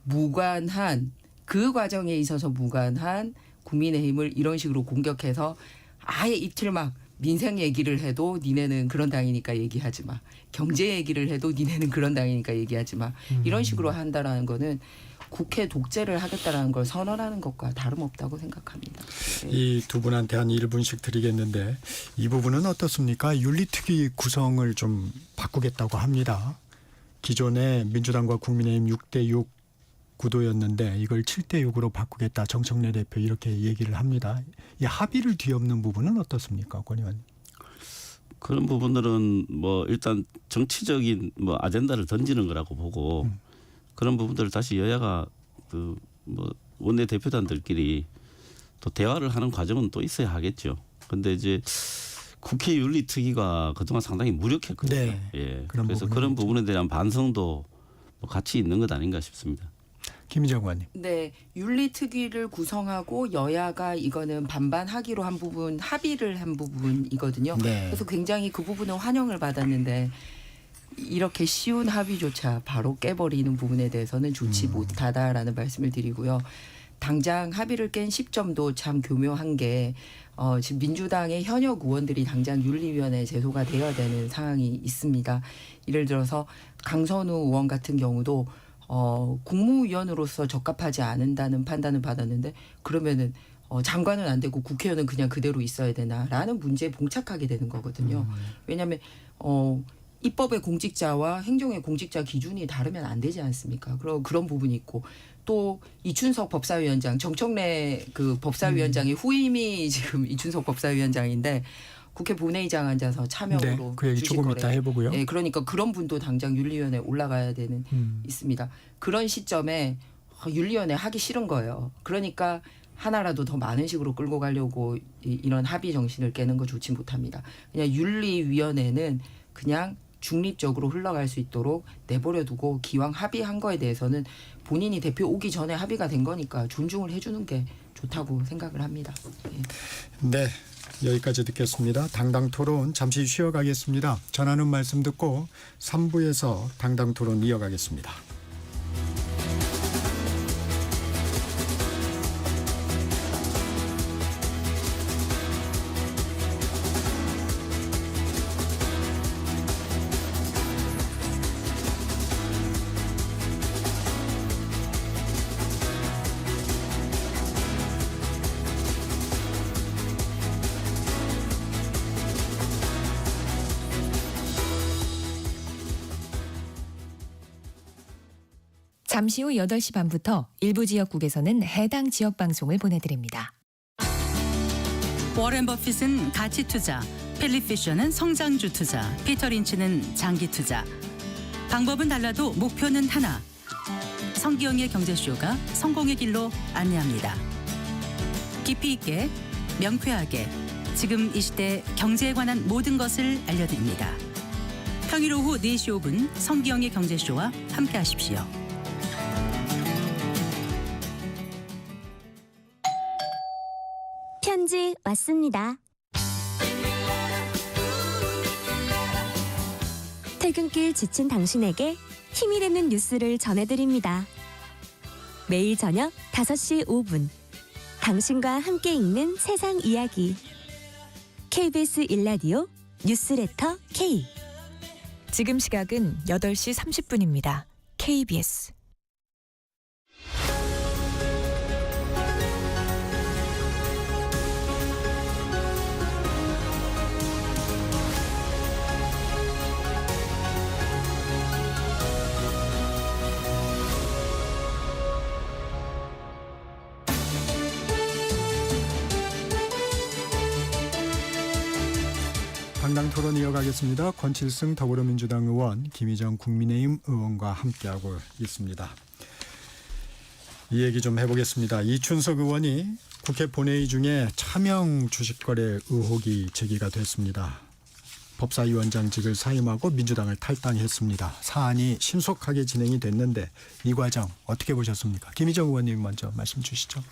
[SPEAKER 3] 무관한 그 과정에 있어서 무관한 국민의힘을 이런 식으로 공격해서 아예 입틀막 민생 얘기를 해도 니네는 그런 당이니까 얘기하지 마. 경제 얘기를 해도 니네는 그런 당이니까 얘기하지 마. 이런 식으로 한다라는 거는 국회 독재를 하겠다라는 걸 선언하는 것과 다름없다고 생각합니다. 네.
[SPEAKER 1] 이 두 분한테 한 1분씩 드리겠는데 이 부분은 어떻습니까? 윤리특위 구성을 좀 바꾸겠다고 합니다. 기존에 민주당과 국민의힘 6대6 구도였는데 이걸 7대6으로 바꾸겠다. 정청래 대표 이렇게 얘기를 합니다. 이 합의를 뒤엎는 부분은 어떻습니까, 권 의원님?
[SPEAKER 2] 그런 부분들은 뭐 일단 정치적인 뭐 아젠다를 던지는 거라고 보고 그런 부분들을 다시 여야가 그 뭐 원내 대표단들끼리 또 대화를 하는 과정은 또 있어야 하겠죠. 근데 이제 국회 윤리특위가 그동안 상당히 무력했거든요.
[SPEAKER 1] 네.
[SPEAKER 2] 예.
[SPEAKER 1] 그런
[SPEAKER 2] 그래서
[SPEAKER 1] 부분은
[SPEAKER 2] 그런
[SPEAKER 1] 있죠.
[SPEAKER 2] 부분에 대한 반성도 뭐 같이 있는 것 아닌가 싶습니다.
[SPEAKER 1] 김희정 의원님.
[SPEAKER 3] 네, 윤리특위를 구성하고 여야가 이거는 반반하기로 한 부분, 합의를 한 부분이거든요.
[SPEAKER 1] 네.
[SPEAKER 3] 그래서 굉장히 그 부분은 환영을 받았는데 이렇게 쉬운 합의조차 바로 깨버리는 부분에 대해서는 좋지 못하다라는 말씀을 드리고요. 당장 합의를 깬 시점도 참 교묘한 게 지금 민주당의 현역 의원들이 당장 윤리위원회에 제소가 되어야 되는 상황이 있습니다. 예를 들어서 강선우 의원 같은 경우도 국무위원으로서 적합하지 않은다는 판단을 받았는데 그러면은 장관은 안 되고 국회의원은 그냥 그대로 있어야 되나라는 문제에 봉착하게 되는 거거든요. 왜냐하면 입법의 공직자와 행정의 공직자 기준이 다르면 안 되지 않습니까? 그런 부분이 있고 또 이춘석 법사위원장, 정청래 그 법사위원장의 후임이 지금 이춘석 법사위원장인데 국회 본회의장 앉아서 참여로
[SPEAKER 1] 네, 그 얘기 조금 이따 해보고요.
[SPEAKER 3] 네, 그러니까 그런 분도 당장 윤리위원회에 올라가야 되는 있습니다. 그런 시점에 윤리위원회 하기 싫은 거예요. 그러니까 하나라도 더 많은 식으로 끌고 가려고 이런 합의 정신을 깨는 거 좋지 못합니다. 그냥 윤리위원회는 그냥 중립적으로 흘러갈 수 있도록 내버려 두고 기왕 합의한 거에 대해서는 본인이 대표 오기 전에 합의가 된 거니까 존중을 해주는 게 좋다고 생각을 합니다.
[SPEAKER 1] 네, 여기까지 듣겠습니다. 당당 토론 잠시 쉬어가겠습니다. 전하는 말씀 듣고 3부에서 당당 토론 이어가겠습니다.
[SPEAKER 4] 잠시 후 8시 반부터 일부 지역국에서는 해당 지역 방송을 보내드립니다.
[SPEAKER 5] 워렌 버핏은 가치 투자, 필립 피셔는 성장주 투자, 피터 린치는 장기 투자. 방법은 달라도 목표는 하나. 성기영의 경제쇼가 성공의 길로 안내합니다. 깊이 있게, 명쾌하게, 지금 이 시대 경제에 관한 모든 것을 알려드립니다. 평일 오후 4시 5분 성기영의 경제쇼와 함께하십시오.
[SPEAKER 6] 편지 왔습니다. 퇴근길 지친 당신에게 힘이 되는 뉴스를 전해드립니다. 매일 저녁 5시 5분 당신과 함께 읽는 세상 이야기 KBS 1라디오 뉴스레터 K.
[SPEAKER 4] 지금 시각은 8시 30분입니다. KBS.
[SPEAKER 1] 당당 토론 이어가겠습니다. 권칠승 더불어민주당 의원, 김희정 국민의힘 의원과 함께하고 있습니다. 이 얘기 좀 해보겠습니다. 이춘석 의원이 국회 본회의 중에 차명 주식거래 의혹이 제기가 됐습니다. 법사위원장직을 사임하고 민주당을 탈당했습니다. 사안이 신속하게 진행이 됐는데 이 과정 어떻게 보셨습니까? 김희정 의원님 먼저 말씀 주시죠.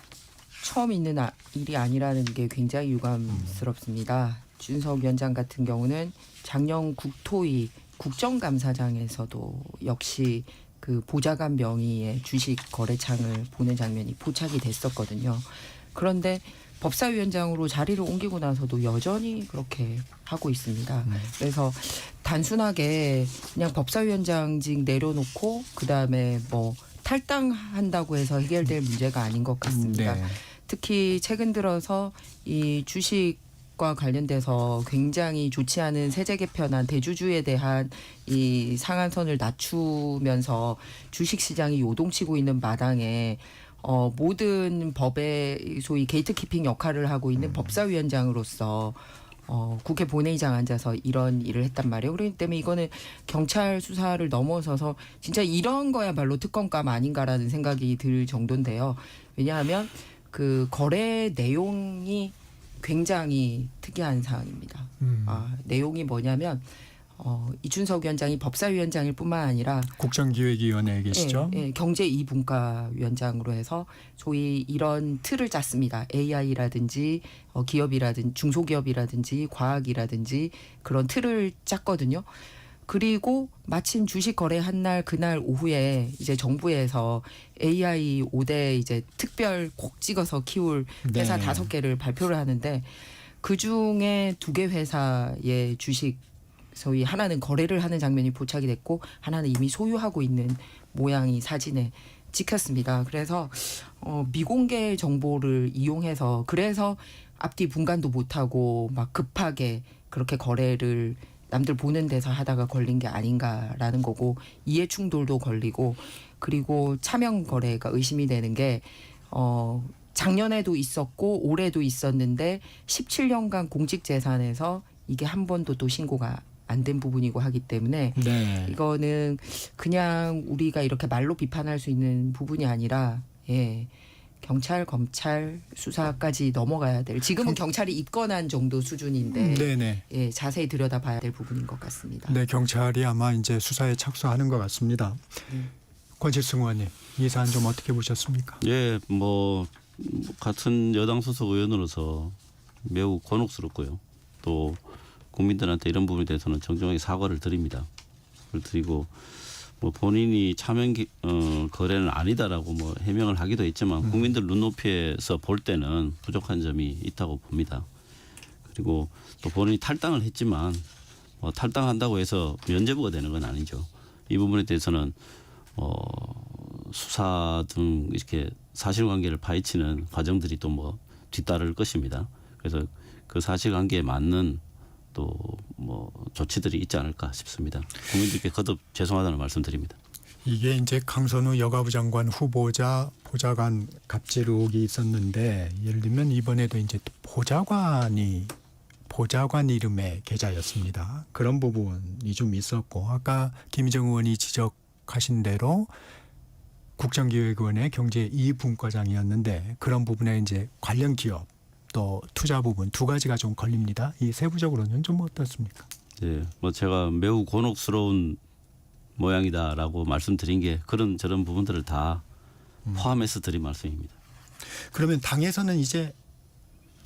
[SPEAKER 3] 처음 있는 일이 아니라는 게 굉장히 유감스럽습니다. 준석 위원장 같은 경우는 작년 국토위 국정감사장에서도 역시 그 보좌관 명의의 주식 거래창을 보는 장면이 포착이 됐었거든요. 그런데 법사위원장으로 자리를 옮기고 나서도 여전히 그렇게 하고 있습니다. 그래서 단순하게 그냥 법사위원장직 내려놓고 그다음에 뭐 탈당한다고 해서 해결될 문제가 아닌 것 같습니다.
[SPEAKER 1] 네.
[SPEAKER 3] 특히 최근 들어서 이 주식과 관련돼서 굉장히 좋지 않은 세제 개편안 대주주에 대한 이 상한선을 낮추면서 주식 시장이 요동치고 있는 마당에 모든 법의 소위 게이트키핑 역할을 하고 있는 법사위원장으로서 국회 본회의장 앉아서 이런 일을 했단 말이에요. 그렇기 때문에 이거는 경찰 수사를 넘어서서 진짜 이런 거야말로 특검감 아닌가라는 생각이 들 정도인데요. 왜냐하면 그 거래 내용이 굉장히 특이한 사항입니다. 내용이 뭐냐면 이준석 위원장이 법사위원장일 뿐만 아니라
[SPEAKER 1] 국정기획위원회에 계시죠?
[SPEAKER 3] 예, 경제 2분과 위원장으로 해서 소위 이런 틀을 짰습니다. AI라든지 기업이라든지 중소기업이라든지 과학이라든지 그런 틀을 짰거든요. 그리고 마침 주식 거래한 날 그날 오후에 이제 정부에서 AI 5대 이제 특별 콕 찍어서 키울 회사
[SPEAKER 1] 네.
[SPEAKER 3] 5개를 발표를 하는데 그 중에 2개 회사의 주식 소위 하나는 거래를 하는 장면이 포착이 됐고 하나는 이미 소유하고 있는 모양이 사진에 찍혔습니다. 그래서 미공개 정보를 이용해서 그래서 앞뒤 분간도 못하고 막 급하게 그렇게 거래를 남들 보는 데서 하다가 걸린 게 아닌가라는 거고 이해 충돌도 걸리고 그리고 차명 거래가 의심이 되는 게 작년에도 있었고 올해도 있었는데 17년간 공직 재산에서 이게 한 번도 또 신고가 안 된 부분이고 하기 때문에
[SPEAKER 1] 네.
[SPEAKER 3] 이거는 그냥 우리가 이렇게 말로 비판할 수 있는 부분이 아니라 경찰, 검찰 수사까지 넘어가야 될 지금은 경찰이 입건한 정도 수준인데
[SPEAKER 1] 네네.
[SPEAKER 3] 자세히 들여다봐야 될 부분인 것 같습니다.
[SPEAKER 1] 네, 경찰이 아마 이제 수사에 착수하는 것 같습니다. 권칠승 의원님, 이 사안 좀 어떻게 보셨습니까?
[SPEAKER 2] 예, 뭐 같은 여당 소속 의원으로서 매우 곤혹스럽고요. 또 국민들한테 이런 부분에 대해서는 정정하게 사과를 드립니다. 드리고 뭐 본인이 차명 거래는 아니다라고 뭐 해명을 하기도 했지만 국민들 눈높이에서 볼 때는 부족한 점이 있다고 봅니다. 그리고 또 본인이 탈당을 했지만 탈당한다고 해서 면죄부가 되는 건 아니죠. 이 부분에 대해서는 수사 등 이렇게 사실관계를 파헤치는 과정들이 또 뭐 뒤따를 것입니다. 그래서 그 사실관계에 맞는 또 뭐 조치들이 있지 않을까 싶습니다. 국민들께 거듭 죄송하다는 말씀드립니다.
[SPEAKER 1] 이게 이제 강선우 여가부 장관 후보자 보좌관 갑질 의혹이 있었는데 예를 들면 이번에도 이제 보좌관 이름의 계좌였습니다. 그런 부분이 좀 있었고 아까 김희정 의원이 지적하신 대로 국정기획위원회 경제 2분과장이었는데 그런 부분에 이제 관련 기업 또 투자 부분 2가지가 좀 걸립니다. 이 세부적으로는 좀 어떻습니까?
[SPEAKER 2] 네, 뭐 제가 매우 곤혹스러운 모양이다라고 말씀드린 게 그런 저런 부분들을 다 포함해서 드린 말씀입니다.
[SPEAKER 1] 그러면 당에서는 이제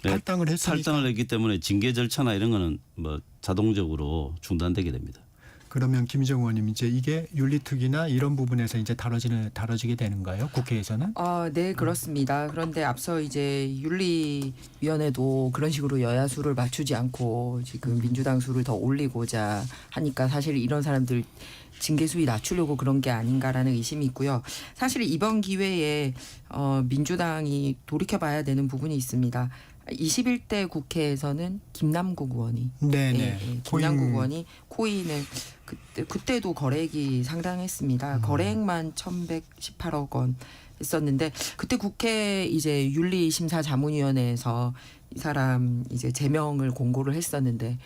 [SPEAKER 2] 네,
[SPEAKER 1] 탈당을 했으니까
[SPEAKER 2] 탈당을 했기 때문에 징계 절차나 이런 거는 뭐 자동적으로 중단되게 됩니다.
[SPEAKER 1] 그러면 김희정 의원님 이제 이게 윤리특위나 이런 부분에서 이제 다뤄지게 되는가요? 국회에서는?
[SPEAKER 3] 네, 그렇습니다. 그런데 앞서 이제 윤리위원회도 그런 식으로 여야 수를 맞추지 않고 지금 민주당 수를 더 올리고자 하니까 사실 이런 사람들 징계 수위 낮추려고 그런 게 아닌가라는 의심이 있고요. 사실 이번 기회에 민주당이 돌이켜봐야 되는 부분이 있습니다. 21대 국회에서는 김남국 의원이
[SPEAKER 1] 네네.
[SPEAKER 3] 김남국 의원이 코인을 그때도 거래액이 상당했습니다. 거래액만 1,118억 원 했었는데 그때 국회 이제 윤리심사자문위원회에서 이 사람 이제 제명을 공고를 했었는데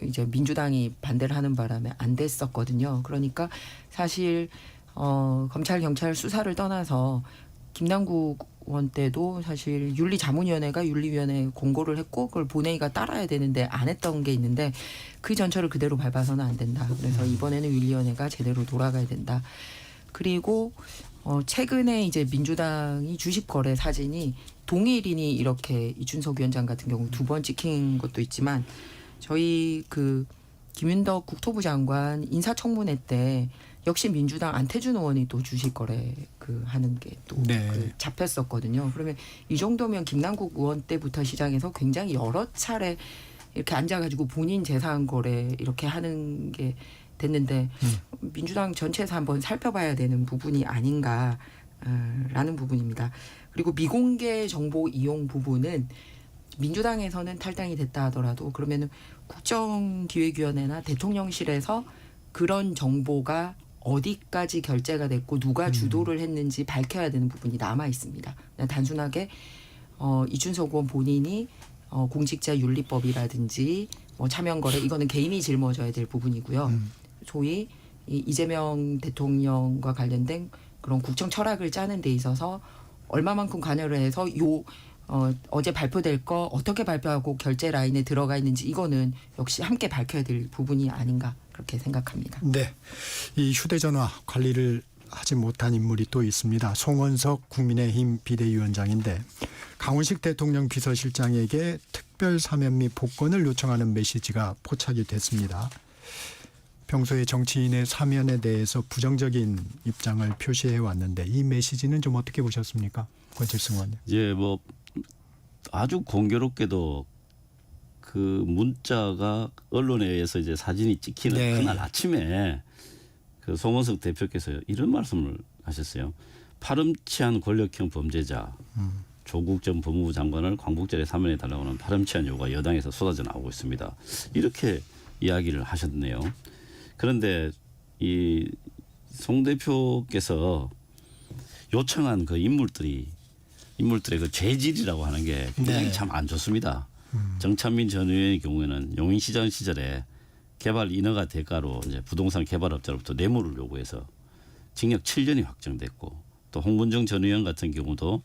[SPEAKER 3] 이제 민주당이 반대를 하는 바람에 안 됐었거든요. 그러니까 사실 검찰 경찰 수사를 떠나서 김남국 의원 때도 사실 윤리자문위원회가 윤리위원회 공고를 했고 그걸 본회의가 따라야 되는데 안 했던 게 있는데 그 전철을 그대로 밟아서는 안 된다. 그래서 이번에는 윤리위원회가 제대로 돌아가야 된다. 그리고 최근에 이제 민주당이 주식 거래 사진이 동일인이 이렇게 이준석 위원장 같은 경우 2번 찍힌 것도 있지만 저희 그 김윤덕 국토부 장관 인사청문회 때 역시 민주당 안태준 의원이 또 주식 거래 그 하는 게 또
[SPEAKER 1] 네.
[SPEAKER 3] 잡혔었거든요. 그러면 이 정도면 김남국 의원 때부터 시작해서 굉장히 여러 차례 이렇게 앉아가지고 본인 재산 거래 이렇게 하는 게 됐는데 민주당 전체에서 한번 살펴봐야 되는 부분이 아닌가라는 부분입니다. 그리고 미공개 정보 이용 부분은 민주당에서는 탈당이 됐다 하더라도 그러면은 국정기획위원회나 대통령실에서 그런 정보가 어디까지 결제가 됐고 누가 주도를 했는지 밝혀야 되는 부분이 남아 있습니다. 그냥 단순하게 이준석 의원 본인이 공직자윤리법이라든지 뭐 차명거래 이거는 개인이 짊어져야 될 부분이고요. 소위 이재명 대통령과 관련된 그런 국정 철학을 짜는 데 있어서 얼마만큼 관여를 해서 어제 발표될 거 어떻게 발표하고 결제 라인에 들어가 있는지 이거는 역시 함께 밝혀야 될 부분이 아닌가 그렇게 생각합니다.
[SPEAKER 1] 네, 이 휴대전화 관리를 하지 못한 인물이 또 있습니다. 송원석 국민의힘 비대위원장인데 강훈식 대통령 비서실장에게 특별 사면 및 복권을 요청하는 메시지가 포착이 됐습니다. 평소에 정치인의 사면에 대해서 부정적인 입장을 표시해 왔는데 이 메시지는 좀 어떻게 보셨습니까, 권칠승 의원님?
[SPEAKER 2] 예, 뭐 아주 공교롭게도 그 문자가 언론에 의해서 이제 사진이 찍히는
[SPEAKER 1] 네.
[SPEAKER 2] 그날 아침에 그 송원석 대표께서 이런 말씀을 하셨어요. 파렴치한 권력형 범죄자 조국 전 법무부 장관을 광복절에 사면해 달라고 하는 파렴치한 요구가 여당에서 쏟아져 나오고 있습니다. 이렇게 이야기를 하셨네요. 그런데 이 송 대표께서 요청한 그 인물들의 그 죄질이라고 하는 게 굉장히
[SPEAKER 1] 네.
[SPEAKER 2] 참 안 좋습니다. 정찬민 전 의원의 경우에는 용인시장 시절에 개발 인허가 대가로 이제 부동산 개발업자로부터 뇌물을 요구해서 징역 7년이 확정됐고 또 홍문정 전 의원 같은 경우도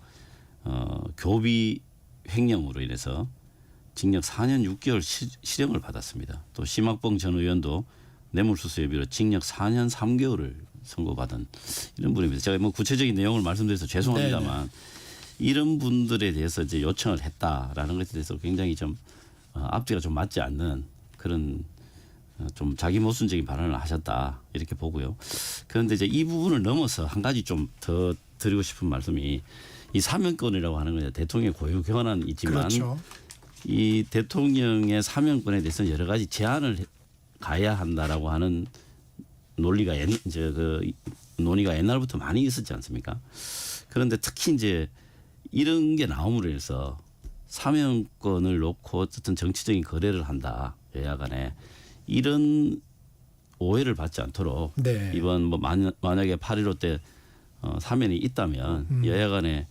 [SPEAKER 2] 교비 횡령으로 인해서 징역 4년 6개월 실형을 받았습니다. 또 심학봉 전 의원도 뇌물수수 혐의로 징역 4년 3개월을 선고받은 이런 분입니다. 제가 뭐 구체적인 내용을 말씀드려서 죄송합니다만 이런 분들에 대해서 이제 요청을 했다라는 것에 대해서 굉장히 좀 앞뒤가 좀 맞지 않는 그런 좀 자기 모순적인 발언을 하셨다 이렇게 보고요. 그런데 이제 이 부분을 넘어서 한 가지 좀 더 드리고 싶은 말씀이 이 사면권이라고 하는 건 대통령의 고유 권한이지만
[SPEAKER 1] 그렇죠.
[SPEAKER 2] 이 대통령의 사면권에 대해서는 여러 가지 제한을 가야 한다라고 하는 논리가 이제 그 논의가 옛날부터 많이 있었지 않습니까? 그런데 특히 이제 이런 게 나옴으로 해서 사면권을 놓고 어쨌든 정치적인 거래를 한다 여야 간에 이런 오해를 받지 않도록
[SPEAKER 1] 네.
[SPEAKER 2] 이번 뭐 만약에 8.15 때 사면이 있다면 여야 간에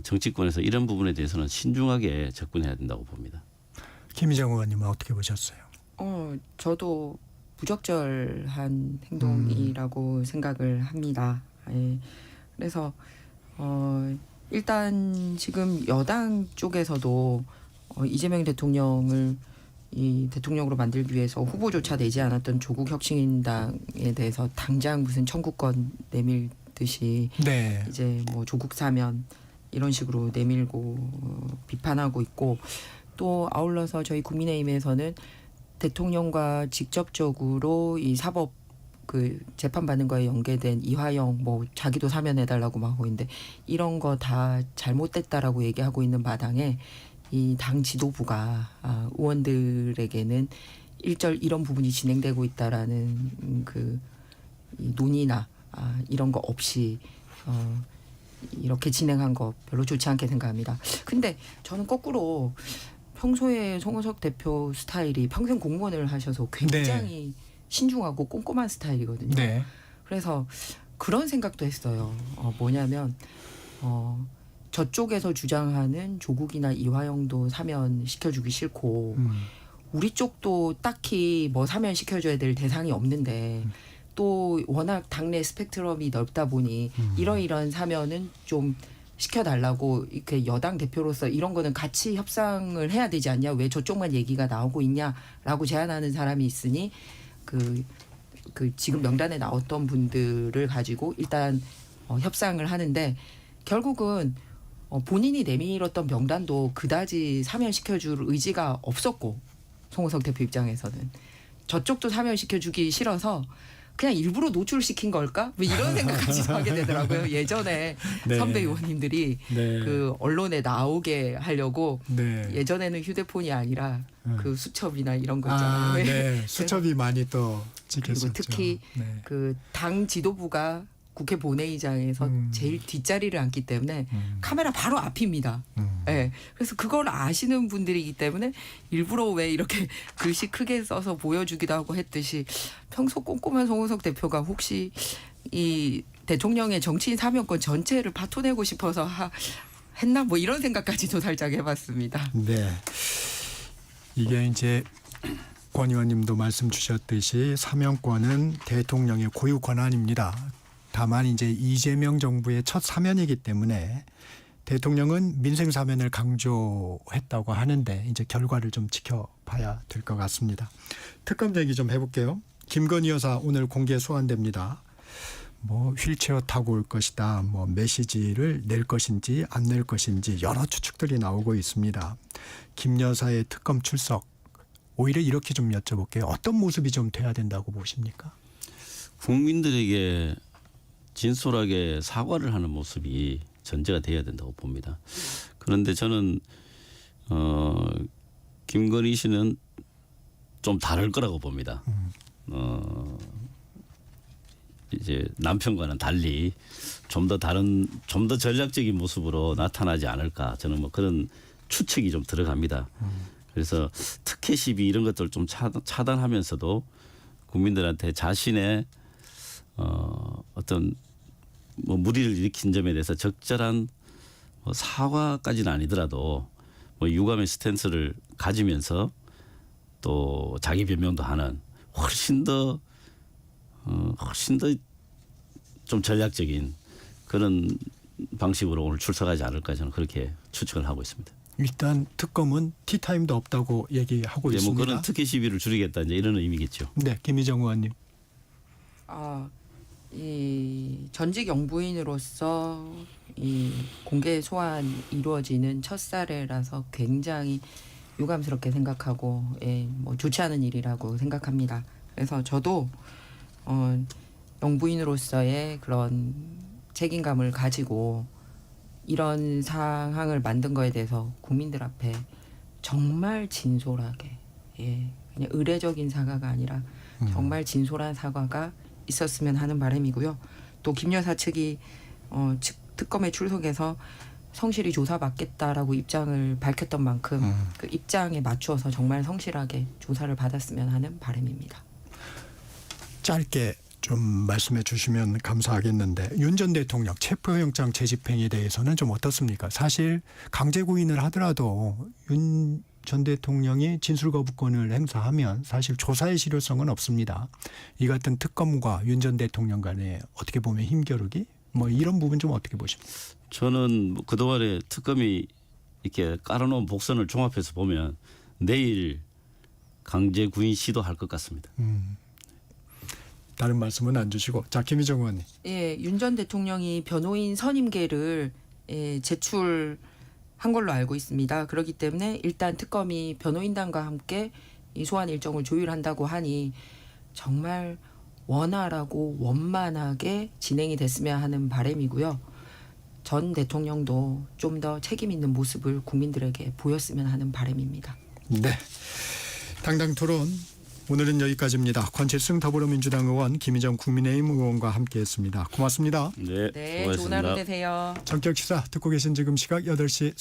[SPEAKER 2] 정치권에서 이런 부분에 대해서는 신중하게 접근해야 된다고 봅니다.
[SPEAKER 1] 김희정 의원님은 어떻게 보셨어요?
[SPEAKER 3] 저도 부적절한 행동이라고 생각을 합니다. 예. 그래서 일단 지금 여당 쪽에서도 이재명 대통령을 이 대통령으로 만들기 위해서 후보조차 내지 않았던 조국 혁신당에 대해서 당장 무슨 청구권 내밀듯이
[SPEAKER 1] 네.
[SPEAKER 3] 이제 뭐 조국 사면 이런 식으로 내밀고 비판하고 있고 또 아울러서 저희 국민의힘에서는 대통령과 직접적으로 이 사법 그 재판받는 거에 연계된 이화영 뭐 자기도 사면해달라고 막 하고 있는데 이런 거 다 잘못됐다라고 얘기하고 있는 마당에 이 당 지도부가 의원들에게는 일절 이런 부분이 진행되고 있다라는 그 이 논의나 이런 거 없이 이렇게 진행한 거 별로 좋지 않게 생각합니다. 근데 저는 거꾸로 평소에 송원석 대표 스타일이 평생 공무원을 하셔서 굉장히 신중하고 꼼꼼한 스타일이거든요.
[SPEAKER 1] 네.
[SPEAKER 3] 그래서 그런 생각도 했어요. 뭐냐면 저쪽에서 주장하는 조국이나 이화영도 사면 시켜주기 싫고 우리 쪽도 딱히 뭐 사면 시켜줘야 될 대상이 없는데 또 워낙 당내 스펙트럼이 넓다 보니 이러이러한 사면은 좀 시켜달라고 이렇게 여당 대표로서 이런 거는 같이 협상을 해야 되지 않냐, 왜 저쪽만 얘기가 나오고 있냐라고 제안하는 사람이 있으니 그 지금 명단에 나왔던 분들을 가지고 일단 협상을 하는데, 결국은 본인이 내밀었던 명단도 그다지 사면시켜줄 의지가 없었고, 송호석 대표 입장에서는 저쪽도 사면시켜주기 싫어서 그냥 일부러 노출시킨 걸까? 뭐 이런 생각까지도 하게 되더라고요. 예전에
[SPEAKER 1] 네.
[SPEAKER 3] 선배 의원님들이
[SPEAKER 1] 네.
[SPEAKER 3] 그 언론에 나오게 하려고
[SPEAKER 1] 네.
[SPEAKER 3] 예전에는 휴대폰이 아니라 그 수첩이나 이런 거 있잖아요.
[SPEAKER 1] 아, 네. 수첩이 많이 또
[SPEAKER 3] 그리고
[SPEAKER 1] 찍혔었죠.
[SPEAKER 3] 특히
[SPEAKER 1] 네.
[SPEAKER 3] 그 당 지도부가 국회 본회의장에서 제일 뒷자리를 앉기 때문에 카메라 바로 앞입니다. 네. 그래서 그걸 아시는 분들이기 때문에 일부러 왜 이렇게 글씨 크게 써서 보여주기도 하고 했듯이, 평소 꼼꼼한 송호석 대표가 혹시 이 대통령의 정치인 사면권 전체를 파토내고 싶어서 했나, 뭐 이런 생각까지도 살짝 해봤습니다.
[SPEAKER 1] 네. 이게 이제 권 의원님도 말씀 주셨듯이 사면권은 대통령의 고유 권한입니다. 다만 이제 이재명 정부의 첫 사면이기 때문에 대통령은 민생 사면을 강조했다고 하는데 이제 결과를 좀 지켜봐야 될 것 같습니다. 특검 얘기 좀 해볼게요. 김건희 여사 오늘 공개 소환됩니다. 뭐 휠체어 타고 올 것이다, 뭐 메시지를 낼 것인지 안 낼 것인지 여러 추측들이 나오고 있습니다. 김 여사의 특검 출석, 오히려 이렇게 좀 여쭤볼게요. 어떤 모습이 좀 돼야 된다고 보십니까?
[SPEAKER 2] 국민들에게 진솔하게 사과를 하는 모습이 전제가 돼야 된다고 봅니다. 그런데 저는 김건희 씨는 좀 다를 거라고 봅니다. 이제 남편과는 달리 좀 더 전략적인 모습으로 나타나지 않을까, 저는 뭐 그런 추측이 좀 들어갑니다. 그래서 특혜 시비 이런 것들 좀 차단하면서도 국민들한테 자신의 어떤 뭐 무리를 일으킨 점에 대해서 적절한 뭐 사과까지는 아니더라도 뭐 유감의 스탠스를 가지면서 또 자기 변명도 하는 훨씬 더 좀 전략적인 그런 방식으로 오늘 출석하지 않을까, 저는 그렇게 추측을 하고 있습니다.
[SPEAKER 1] 일단 특검은 티타임도 없다고 얘기하고
[SPEAKER 2] 뭐
[SPEAKER 1] 있습니다.
[SPEAKER 2] 그런 특혜 시비를 줄이겠다, 이제 이런 의미겠죠.
[SPEAKER 1] 네, 김희정 의원님.
[SPEAKER 3] 이 전직 영부인으로서 이 공개 소환 이루어지는 첫 사례라서 굉장히 유감스럽게 생각하고, 뭐 좋지 않은 일이라고 생각합니다. 그래서 저도 영부인으로서의 그런 책임감을 가지고 이런 상황을 만든 거에 대해서 국민들 앞에 정말 진솔하게, 그냥 의례적인 사과가 아니라 정말 진솔한 사과가 있었으면 하는 바람이고요. 또 김 여사 측이 특검에 출석해서 성실히 조사받겠다라고 입장을 밝혔던 만큼 그 입장에 맞추어서 정말 성실하게 조사를 받았으면 하는 바람입니다.
[SPEAKER 1] 짧게 좀 말씀해 주시면 감사하겠는데, 윤 전 대통령 체포영장 재집행에 대해서는 좀 어떻습니까? 사실 강제 구인을 하더라도 윤 전 대통령이 진술거부권을 행사하면 사실 조사의 실효성은 없습니다. 이 같은 특검과 윤 전 대통령 간에 어떻게 보면 힘겨루기, 뭐 이런 부분 좀 어떻게 보십니까?
[SPEAKER 2] 저는 뭐 그동안에 특검이 이렇게 깔아놓은 복선을 종합해서 보면 내일 강제 구인 시도할 것 같습니다.
[SPEAKER 1] 다른 말씀은 안 주시고, 자, 김희정 의원님.
[SPEAKER 3] 윤 전 대통령이 변호인 선임계를 제출한 걸로 알고 있습니다. 그렇기 때문에 일단 특검이 변호인단과 함께 이 소환 일정을 조율한다고 하니 정말 원활하고 원만하게 진행이 됐으면 하는 바람이고요. 전 대통령도 좀 더 책임 있는 모습을 국민들에게 보였으면 하는 바람입니다.
[SPEAKER 1] 네. 당당 토론 오늘은 여기까지입니다. 권칠승 더불어민주당 의원, 김희정 국민의힘 의원과 함께했습니다. 고맙습니다.
[SPEAKER 2] 네,
[SPEAKER 3] 네,
[SPEAKER 2] 수고하셨습니다.
[SPEAKER 3] 좋은 하루 되세요.
[SPEAKER 1] 전격 시사 듣고 계신 지금 시각 8시